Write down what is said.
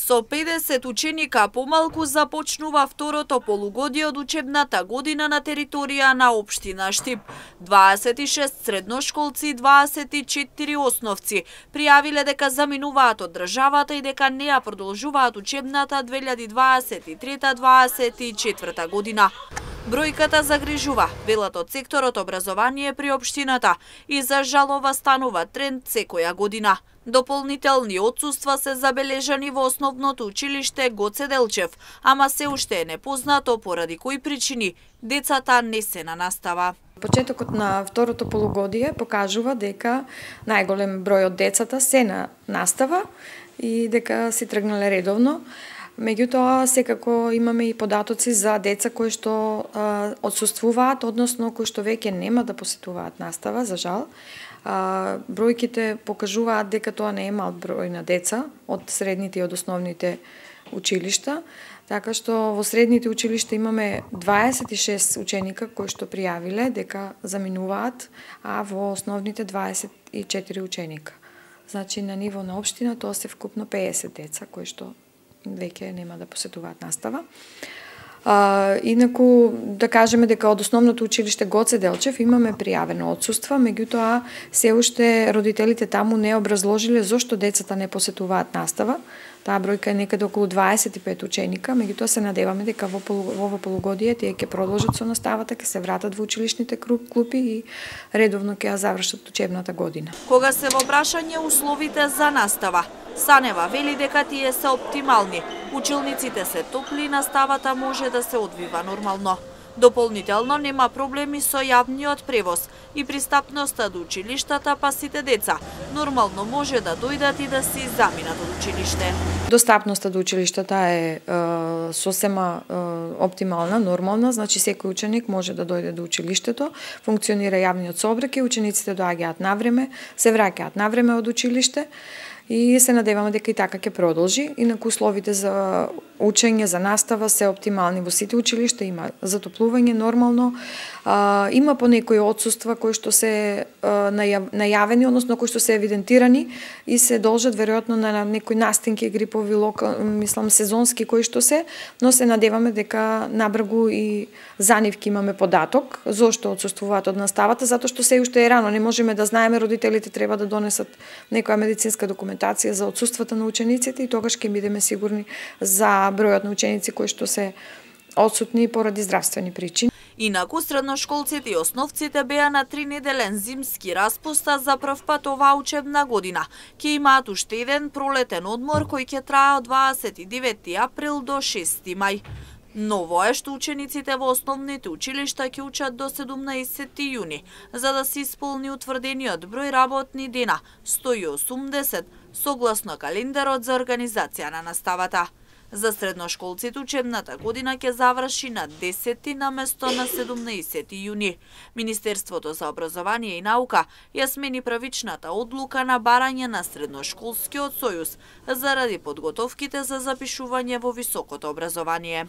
Со 50 ученика помалку започнува второто полугодие од учебната година на територија на општина Штип. 26 средношколци и 24 основци пријавиле дека заминуваат од државата и дека не ја продолжуваат учебната 2023-2024 година. Бројката загрижува, велат од секторот образование при општината, и за жал ова станува тренд секоја година. Дополнителни отсуства се забележани во основното училиште Гоце Делчев, ама се уште е непознато поради кои причини децата не се на настава. Почетокот на второто полугодие покажува дека најголем број од децата се на настава и дека си тргнале редовно. Меѓутоа, секако имаме и податоци за деца кои што отсуствуваат, односно кои што веќе нема да посетуваат настава, за жал. Бројките покажуваат дека тоа не е мал број на деца од средните и од основните училишта, така што во средните училишта имаме 26 ученика кои што пријавиле дека заминуваат, а во основните 24 ученика. Значи на ниво на општина тоа се вкупно 50 деца кои што веќе нема да посетуваат настава. Инаку да кажеме дека од основното училиште Гоце Делчев имаме пријавено отсуства, меѓутоа се уште родителите таму не образложиле зошто децата не посетуваат настава. Таа бројка е некаде околу 25 ученика, меѓутоа се надеваме дека во ова полугодие тие ќе продолжат со наставата, ќе се вратат во училишните клупи и редовно ќе ја завршат учебната година. Кога се во прашање условите за настава, Санева вели дека тие се оптимални. Училниците се топли и наставата може да се одвива нормално. Дополнително нема проблеми со јавниот превоз и пристапноста до училиштата, па сите деца нормално може да дојдат и да си заминат од училиште. Достапноста до училиштата е сосема оптимална, нормална, значи секој ученик може да дојде до училиштето, функционира јавниот сообраќај, учениците доаѓаат навреме, се враќаат навреме од училиште и се надеваме дека и така ќе продолжи. Инаку условите за учење, за настава се оптимални во сите училишта, има затоплување нормално, има по некои отсуства кои што се најавени, односно кои што се евидентирани и се должат веројатно на некои настинки грипови, сезонски кои што се, но се надеваме дека набргу и за нив ќе имаме податок зошто отсуствуваат од наставата, затоа што се уште е рано, не можеме да знаеме, родителите треба да донесат некоја медицинска документација за отсуствата на учениците и тогаш ќе бидеме сигурни за бројот на ученици кои што се отсутни поради здравствени причини. Инаку средношколците и основците беа на 3-неделен зимски распуст, а за прв пат оваа учебна година ќе имаат уште еден пролетен одмор кој ќе трае од 29 април до 6 мај. Ново е што учениците во основните училишта ќе учат до 17 јуни, за да се исполни утврдениот број работни дена 180 согласно календарот за организација на наставата. За средношколците учебната година ќе заврши на 10 наместо на 17 јуни. Министерството за образование и наука ја смени правичната одлука на барање на Средношколскиот сојуз заради подготовките за запишување во високото образование.